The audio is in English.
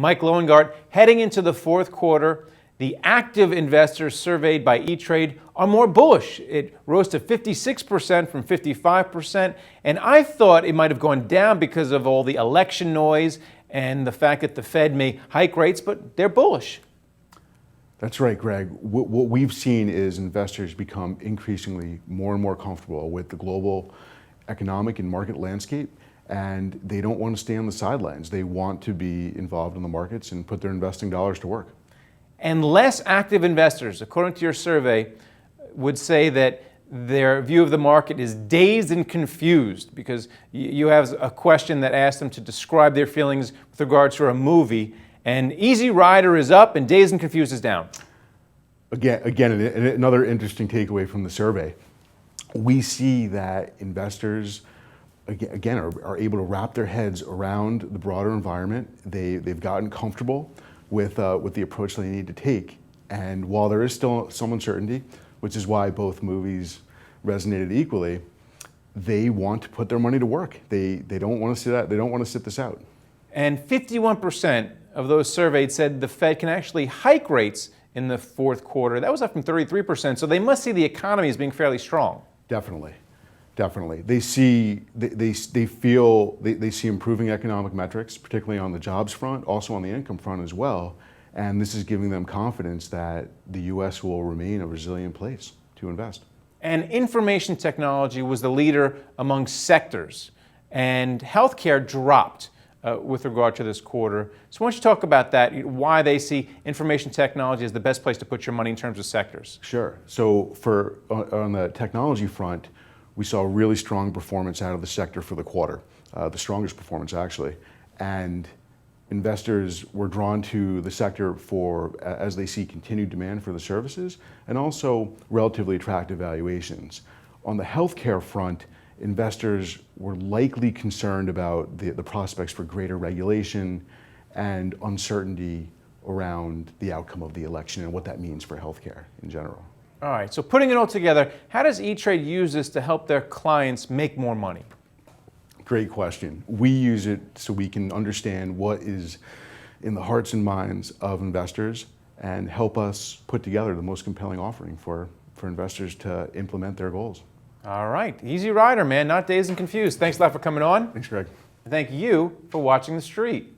Mike Loewengart, heading into the fourth quarter, the active investors surveyed by E-Trade are more bullish. It rose to 56% from 55%, and I thought it might have gone down because of all the election noise and the fact that the Fed may hike rates, but they're bullish. That's right, Greg. What we've seen is investors become increasingly more and more comfortable with the global economic and market landscape, and they don't want to stay on the sidelines. They want to be involved in the markets and put their investing dollars to work. And less active investors, according to your survey, would say that their view of the market is dazed and confused, because you have a question that asks them to describe their feelings with regards to a movie, and Easy Rider is up and dazed and confused is down. Again, another interesting takeaway from the survey. We see that investors, again, are able to wrap their heads around the broader environment. They've gotten comfortable with the approach they need to take. And while there is still some uncertainty, which is why both movies resonated equally, they want to put their money to work. They don't want to sit this out. And 51% of those surveyed said the Fed can actually hike rates in the fourth quarter. That was up from 33%, so they must see the economy as being fairly strong. Definitely. They see improving economic metrics, particularly on the jobs front, also on the income front as well. And this is giving them confidence that the U.S. will remain a resilient place to invest. And information technology was the leader among sectors, and healthcare dropped with regard to this quarter. So why don't you talk about that, why they see information technology as the best place to put your money in terms of sectors? Sure. So on the technology front, we saw really strong performance out of the sector for the quarter, the strongest performance actually. And investors were drawn to the sector as they see continued demand for the services and also relatively attractive valuations. On the healthcare front, investors were likely concerned about the prospects for greater regulation and uncertainty around the outcome of the election and what that means for healthcare in general. All right, so putting it all together, how does E-Trade use this to help their clients make more money? Great question. We use it so we can understand what is in the hearts and minds of investors and help us put together the most compelling offering for investors to implement their goals. All right, Easy Rider, man, not dazed and confused. Thanks a lot for coming on. Thanks, Greg. And thank you for watching The Street.